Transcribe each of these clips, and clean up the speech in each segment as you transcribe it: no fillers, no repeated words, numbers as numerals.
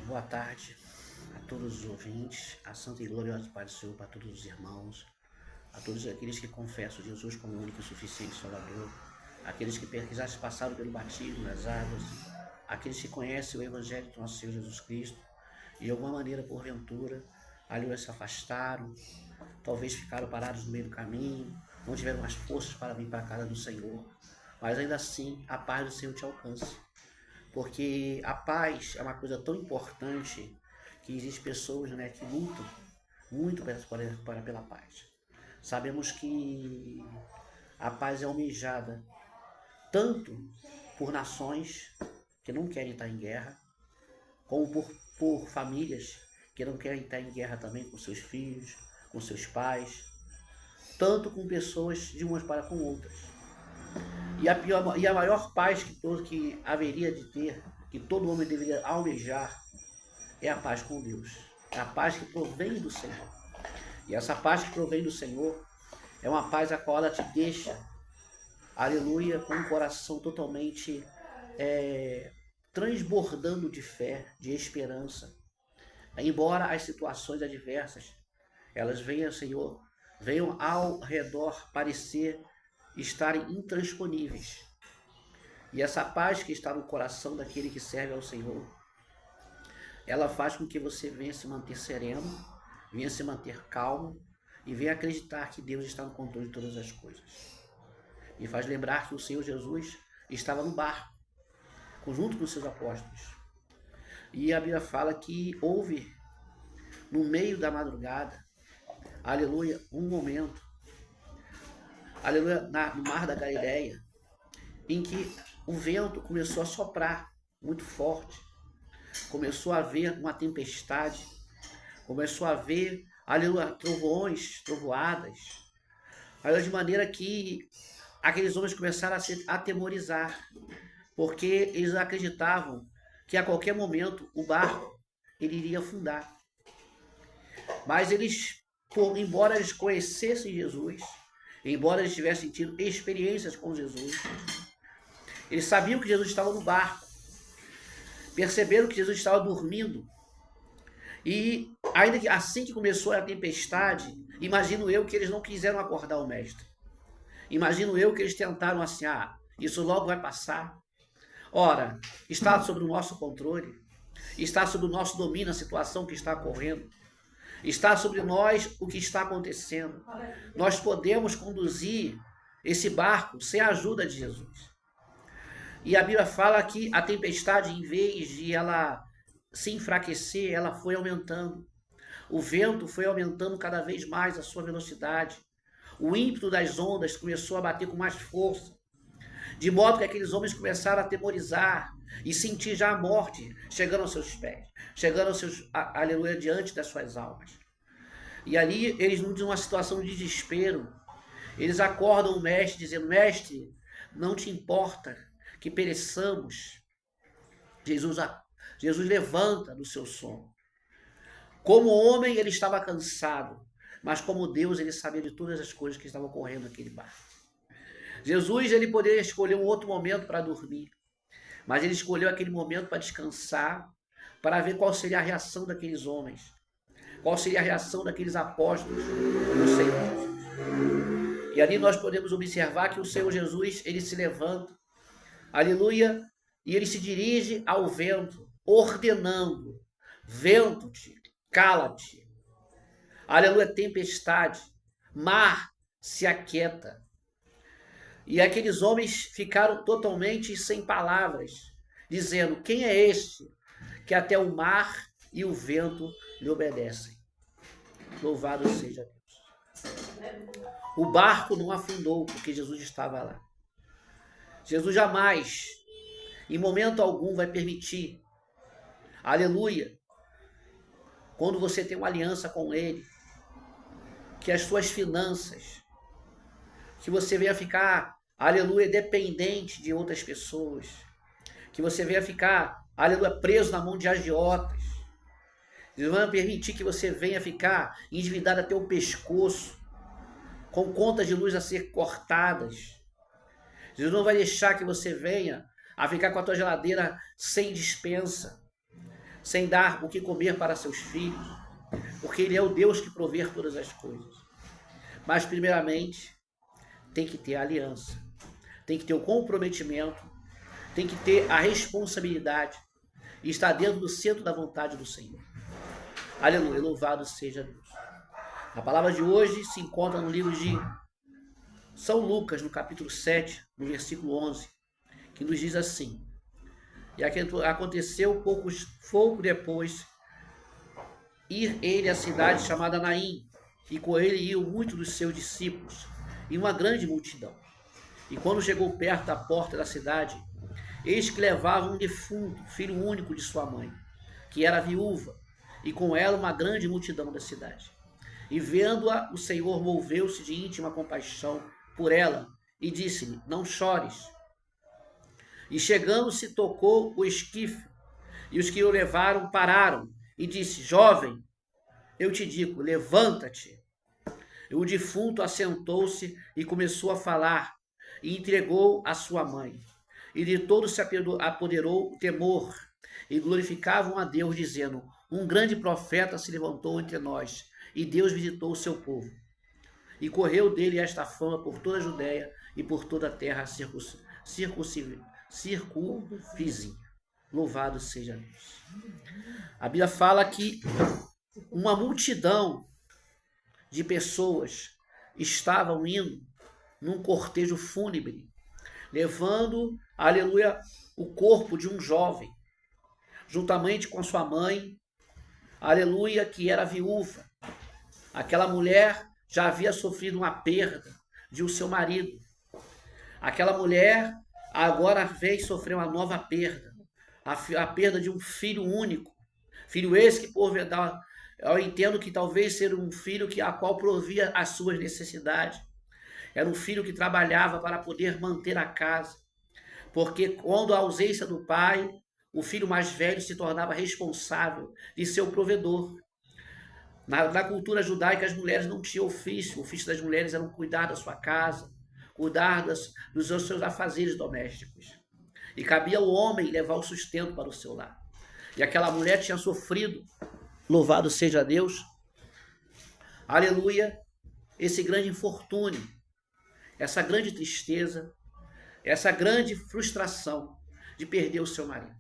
Boa tarde a todos os ouvintes, a santa e gloriosa paz do Senhor para todos os irmãos, a todos aqueles que confessam Jesus como o único e suficiente Salvador, aqueles que já se passaram pelo batismo nas águas, aqueles que conhecem o Evangelho do nosso Senhor Jesus Cristo e de alguma maneira, porventura, ali se afastaram, talvez ficaram parados no meio do caminho, não tiveram as forças para vir para a casa do Senhor, mas ainda assim a paz do Senhor te alcance. Porque a paz é uma coisa tão importante que existem pessoas, né, que lutam muito pela paz. Sabemos que a paz é almejada tanto por nações que não querem estar em guerra, como por famílias que não querem estar em guerra também com seus filhos, com seus pais, tanto com pessoas de umas para com outras. E a maior paz que haveria de ter, que todo homem deveria almejar, é a paz com Deus. É a paz que provém do Senhor. E essa paz que provém do Senhor é uma paz a qual ela te deixa, aleluia, com um coração totalmente transbordando de fé, de esperança. Embora as situações adversas, elas venham, Senhor, venham ao redor parecer estarem intransponíveis. E essa paz que está no coração daquele que serve ao Senhor, ela faz com que você venha se manter sereno, venha se manter calmo e venha acreditar que Deus está no controle de todas as coisas. Me faz lembrar que o Senhor Jesus estava no barco, junto com os seus apóstolos. E a Bíblia fala que houve, no meio da madrugada, aleluia, um momento, aleluia, no mar da Galileia, em que o vento começou a soprar muito forte, começou a haver uma tempestade, começou a haver, aleluia, trovões, trovoadas, aleluia, de maneira que aqueles homens começaram a se atemorizar, porque eles acreditavam que a qualquer momento o barco ele iria afundar. Mas eles, embora eles conhecessem Jesus, embora eles tivessem tido experiências com Jesus, eles sabiam que Jesus estava no barco, perceberam que Jesus estava dormindo. E ainda que assim que começou a tempestade, imagino eu que eles não quiseram acordar o mestre. Imagino eu que eles tentaram assim, isso logo vai passar. Ora, está sob o nosso controle, está sob o nosso domínio a situação que está ocorrendo, está sobre nós o que está acontecendo. Nós podemos conduzir esse barco sem a ajuda de Jesus. E a Bíblia fala que a tempestade, em vez de ela se enfraquecer, ela foi aumentando. O vento foi aumentando cada vez mais a sua velocidade. O ímpeto das ondas começou a bater com mais força. De modo que aqueles homens começaram a atemorizar e sentir já a morte chegando aos seus pés, chegando aos seus, aleluia, diante das suas almas. E ali eles, numa situação de desespero, eles acordam o mestre dizendo: mestre, não te importa que pereçamos. Jesus levanta do seu sono. Como homem ele estava cansado, mas como Deus ele sabia de todas as coisas que estavam ocorrendo naquele barco. Jesus ele poderia escolher um outro momento para dormir, mas ele escolheu aquele momento para descansar, para ver qual seria a reação daqueles homens, qual seria a reação daqueles apóstolos do Senhor Jesus. E ali nós podemos observar que o Senhor Jesus ele se levanta, aleluia, e ele se dirige ao vento, ordenando: vento-te, cala-te. Aleluia, tempestade, mar se aquieta. E aqueles homens ficaram totalmente sem palavras, dizendo: quem é este que até o mar e o vento lhe obedecem? Louvado seja Deus. O barco não afundou porque Jesus estava lá. Jesus jamais, em momento algum, vai permitir, aleluia, quando você tem uma aliança com Ele, que as suas finanças, que você venha ficar, aleluia, dependente de outras pessoas, que você venha ficar, aleluia, preso na mão de agiotas. Deus não vai permitir que você venha ficar endividado até o pescoço, com contas de luz a ser cortadas. Deus não vai deixar que você venha a ficar com a tua geladeira sem despensa. sem dar o que comer para seus filhos, porque Ele é o Deus que provê todas as coisas. Mas, primeiramente, tem que ter a aliança, tem que ter o comprometimento, tem que ter a responsabilidade e estar dentro do centro da vontade do Senhor. Aleluia, louvado seja Deus. A palavra de hoje se encontra no livro de São Lucas, no capítulo 7, no versículo 11, que nos diz assim: e aconteceu pouco depois, ir ele à cidade chamada Naim, e com ele iam muitos dos seus discípulos, e uma grande multidão. E quando chegou perto da porta da cidade, eis que levavam um defunto, filho único de sua mãe, que era viúva, e com ela uma grande multidão da cidade. E vendo-a, o Senhor moveu-se de íntima compaixão por ela, e disse-lhe: não chores. E chegando-se, tocou o esquife, e os que o levaram pararam, e disse: jovem, eu te digo, levanta-te. E o defunto assentou-se e começou a falar, e entregou a sua mãe. E de todos se apoderou o temor, e glorificavam a Deus, dizendo: um grande profeta se levantou entre nós, e Deus visitou o seu povo. E correu dele esta fama por toda a Judéia e por toda a terra circunvizinha. Louvado seja Deus. A Bíblia fala que uma multidão de pessoas estavam indo num cortejo fúnebre, levando, aleluia, o corpo de um jovem, juntamente com sua mãe, aleluia, que era viúva. Aquela mulher já havia sofrido uma perda de o seu marido. Aquela mulher agora veio sofrer uma nova perda, a perda de um filho único. Filho esse que, por verdade, eu entendo que talvez ser um filho a qual provia as suas necessidades. Era um filho que trabalhava para poder manter a casa. Porque quando a ausência do pai, o filho mais velho se tornava responsável de ser o provedor. Na cultura judaica, as mulheres não tinham ofício. O ofício das mulheres era cuidar da sua casa, cuidar dos seus afazeres domésticos. E cabia ao homem levar o sustento para o seu lar. E aquela mulher tinha sofrido, louvado seja Deus, aleluia, esse grande infortúnio, essa grande tristeza, essa grande frustração de perder o seu marido.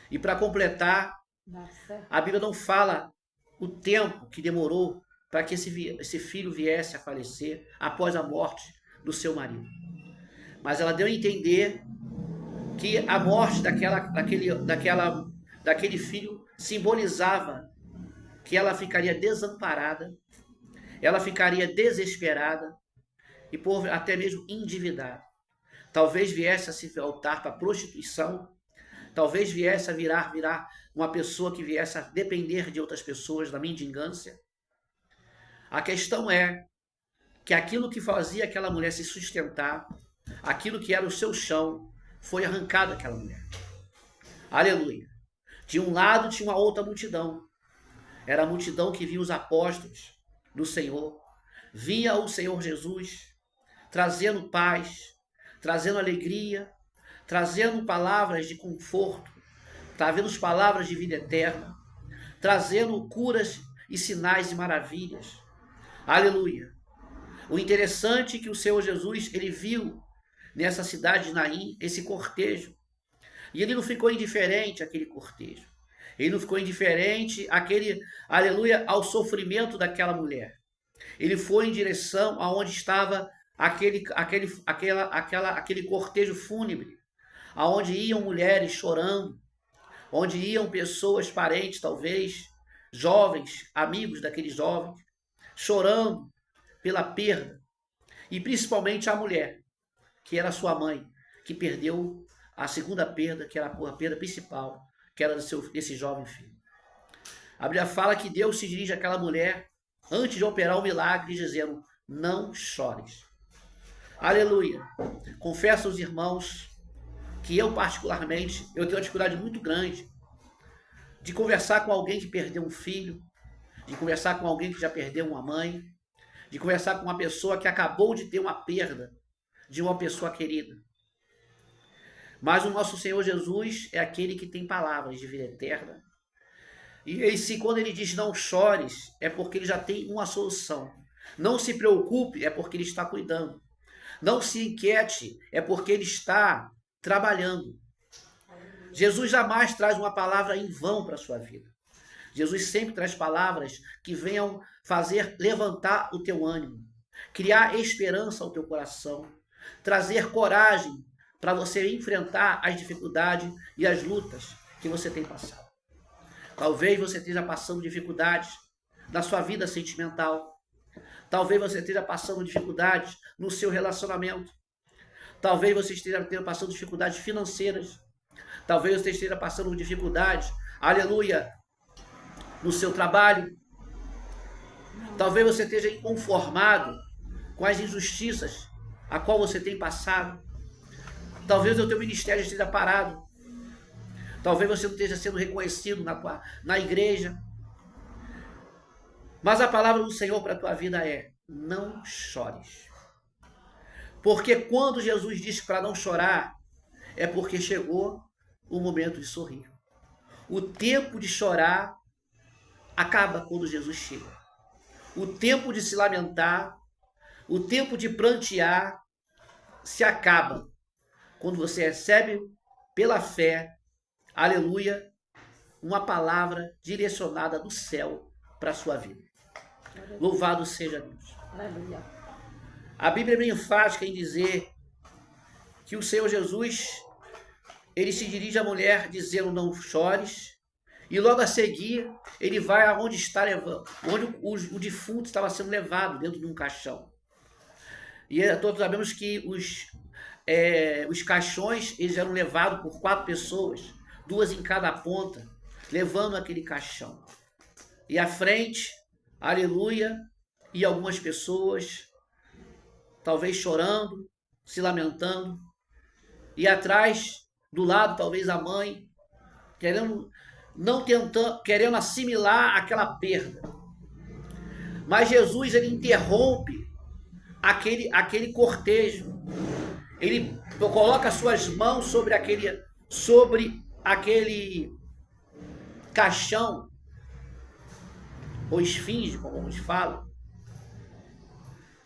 E para completar, a Bíblia não fala o tempo que demorou para que esse filho viesse a falecer após a morte do seu marido. Mas ela deu a entender que a morte daquele filho simbolizava que ela ficaria desamparada, ela ficaria desesperada e até mesmo endividada. Talvez viesse a se voltar para a prostituição, talvez viesse a virar uma pessoa que viesse a depender de outras pessoas, da mendigância. A questão é que aquilo que fazia aquela mulher se sustentar, aquilo que era o seu chão, foi arrancado daquela mulher. Aleluia. De um lado tinha uma outra multidão. Era a multidão que via os apóstolos do Senhor. Via o Senhor Jesus trazendo paz, trazendo alegria, trazendo palavras de conforto, trazendo palavras de vida eterna, trazendo curas e sinais e maravilhas. Aleluia. O interessante é que o Senhor Jesus, ele viu nessa cidade de Naim esse cortejo. E ele não ficou indiferente àquele cortejo. Ele não ficou indiferente aleluia, ao sofrimento daquela mulher. Ele foi em direção aonde estava aquele cortejo fúnebre, aonde iam mulheres chorando, onde iam pessoas, parentes talvez, jovens, amigos daqueles jovens, chorando pela perda. E principalmente a mulher, que era sua mãe, que perdeu a segunda perda, que era a perda principal, que era desse jovem filho. A Bíblia fala que Deus se dirige àquela mulher antes de operar o milagre, dizendo: não chores. Aleluia. Confesso aos irmãos que eu particularmente, eu tenho uma dificuldade muito grande de conversar com alguém que perdeu um filho, de conversar com alguém que já perdeu uma mãe, de conversar com uma pessoa que acabou de ter uma perda de uma pessoa querida. Mas o nosso Senhor Jesus é aquele que tem palavras de vida eterna, E se quando ele diz não chores, é porque ele já tem uma solução. Não se preocupe, é porque ele está cuidando. Não se inquiete, é porque ele está trabalhando. Jesus jamais traz uma palavra em vão para a sua vida. Jesus sempre traz palavras que venham fazer levantar o teu ânimo, criar esperança ao teu coração, trazer coragem para você enfrentar as dificuldades e as lutas que você tem passado. Talvez você esteja passando dificuldades na sua vida sentimental. Talvez você esteja passando dificuldades no seu relacionamento. Talvez você esteja passando dificuldades financeiras. Talvez você esteja passando dificuldades, aleluia, no seu trabalho. Talvez você esteja inconformado com as injustiças a qual você tem passado. Talvez o teu ministério esteja parado. Talvez você não esteja sendo reconhecido na igreja. Mas a palavra do Senhor para a tua vida é: não chores. Porque quando Jesus disse para não chorar, é porque chegou o momento de sorrir. O tempo de chorar acaba quando Jesus chega. O tempo de se lamentar, o tempo de prantear, se acaba quando você recebe pela fé, aleluia, uma palavra direcionada do céu para a sua vida. Louvado seja Deus. Aleluia. A Bíblia é bem enfática em dizer que o Senhor Jesus, ele se dirige à mulher dizendo: não chores, e logo a seguir ele vai aonde está levando, onde o defunto estava sendo levado, dentro de um caixão. E todos sabemos que os caixões eles eram levados por 4 pessoas, 2 em cada ponta, levando aquele caixão. E à frente, aleluia, e algumas pessoas, talvez chorando, se lamentando, e atrás, do lado, talvez a mãe, querendo assimilar aquela perda. Mas Jesus, ele interrompe aquele cortejo. Ele coloca suas mãos sobre aquele caixão, ou esfinge, como alguns falam,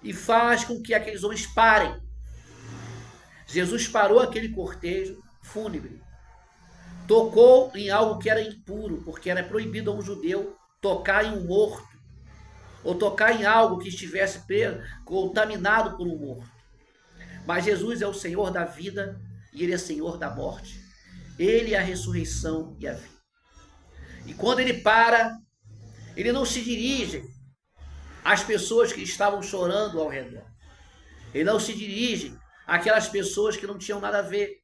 e faz com que aqueles homens parem. Jesus parou aquele cortejo fúnebre. Tocou em algo que era impuro, porque era proibido a um judeu tocar em um morto, ou tocar em algo que estivesse contaminado por um morto. Mas Jesus é o Senhor da vida e Ele é Senhor da morte. Ele é a ressurreição e a vida. E quando Ele para, Ele não se dirige às pessoas que estavam chorando ao redor. Ele não se dirige àquelas pessoas que não tinham nada a ver,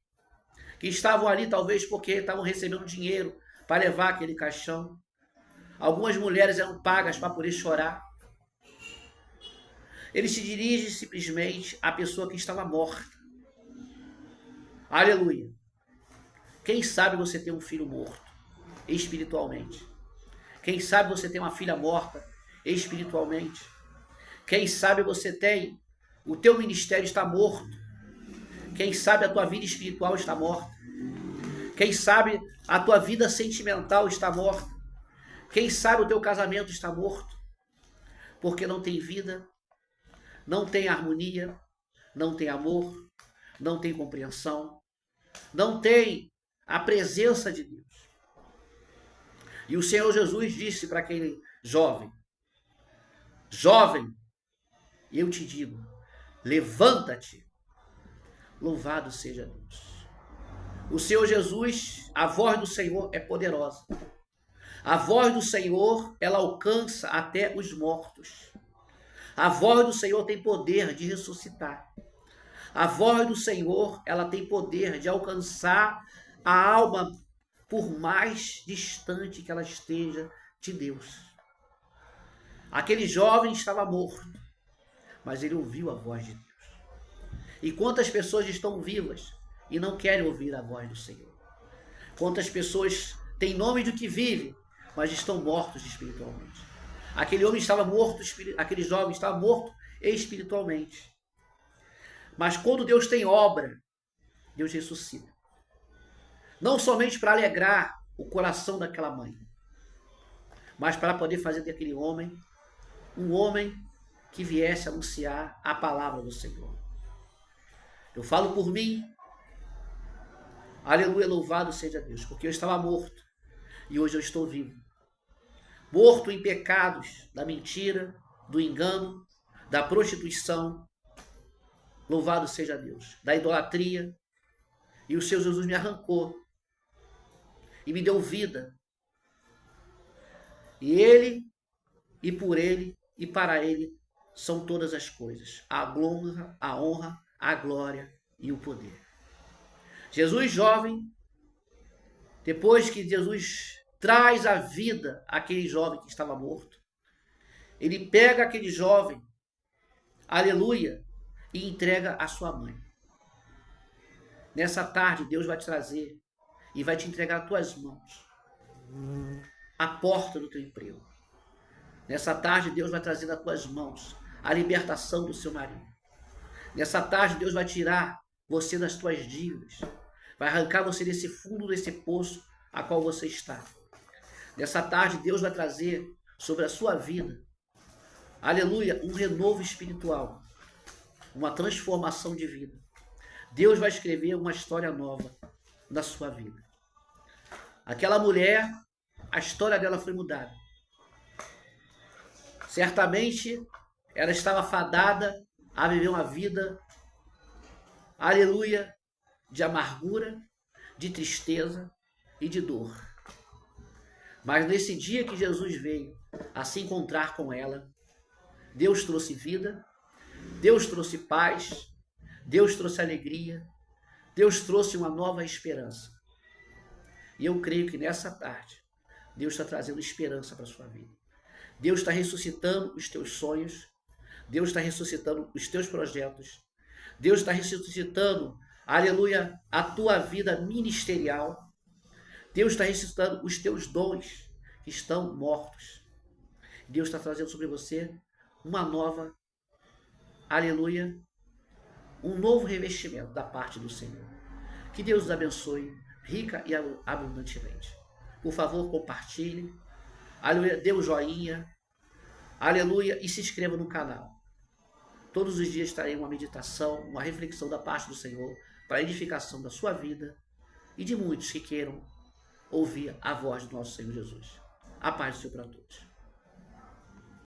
que estavam ali talvez porque estavam recebendo dinheiro para levar aquele caixão. Algumas mulheres eram pagas para poder chorar. Ele se dirige simplesmente à pessoa que estava morta. Aleluia. Quem sabe você tem um filho morto espiritualmente? Quem sabe você tem uma filha morta espiritualmente? Quem sabe você tem, o teu ministério está morto? Quem sabe a tua vida espiritual está morta? Quem sabe a tua vida sentimental está morta? Quem sabe o teu casamento está morto? Porque não tem vida, não tem harmonia, não tem amor, não tem compreensão, não tem a presença de Deus. E o Senhor Jesus disse para aquele jovem: jovem, eu te digo, levanta-te. Louvado seja Deus. O Senhor Jesus, a voz do Senhor é poderosa. A voz do Senhor, ela alcança até os mortos. A voz do Senhor tem poder de ressuscitar. A voz do Senhor, ela tem poder de alcançar a alma por mais distante que ela esteja de Deus. Aquele jovem estava morto, mas ele ouviu a voz de Deus. E quantas pessoas estão vivas e não querem ouvir a voz do Senhor? Quantas pessoas têm nome do que vive, mas estão mortos espiritualmente? Aquele homem estava morto, aquele jovem estava morto espiritualmente. Mas quando Deus tem obra, Deus ressuscita. Não somente para alegrar o coração daquela mãe, mas para poder fazer daquele homem um homem que viesse anunciar a palavra do Senhor. Eu falo por mim, aleluia, louvado seja Deus, porque eu estava morto e hoje eu estou vivo. Morto em pecados da mentira, do engano, da prostituição, louvado seja Deus, da idolatria, e o Senhor Jesus me arrancou e me deu vida. E Ele, e por Ele, e para Ele são todas as coisas. A honra, a glória e o poder. Jesus jovem, depois que Jesus traz a vida àquele jovem que estava morto, ele pega aquele jovem, aleluia, e entrega à sua mãe. Nessa tarde, Deus vai te trazer e vai te entregar às tuas mãos a porta do teu emprego. Nessa tarde, Deus vai trazer nas tuas mãos a libertação do seu marido. Nessa tarde, Deus vai tirar você das tuas dívidas. Vai arrancar você desse fundo, desse poço a qual você está. Nessa tarde, Deus vai trazer sobre a sua vida, aleluia, um renovo espiritual, uma transformação de vida. Deus vai escrever uma história nova na sua vida. Aquela mulher, a história dela foi mudada. Certamente, ela estava fadada a viver uma vida, aleluia, de amargura, de tristeza e de dor. Mas nesse dia que Jesus veio a se encontrar com ela, Deus trouxe vida, Deus trouxe paz, Deus trouxe alegria, Deus trouxe uma nova esperança. E eu creio que nessa tarde, Deus está trazendo esperança para a sua vida. Deus está ressuscitando os teus sonhos, Deus está ressuscitando os teus projetos, Deus está ressuscitando, aleluia, a tua vida ministerial, Deus está ressuscitando os teus dons que estão mortos. Deus está trazendo sobre você uma nova, aleluia, um novo revestimento da parte do Senhor. Que Deus os abençoe rica e abundantemente. Por favor, compartilhe, aleluia, dê um joinha, aleluia, e se inscreva no canal. Todos os dias estarei uma meditação, uma reflexão da parte do Senhor para a edificação da sua vida e de muitos que queiram ouvir a voz do nosso Senhor Jesus. A paz do Senhor para todos.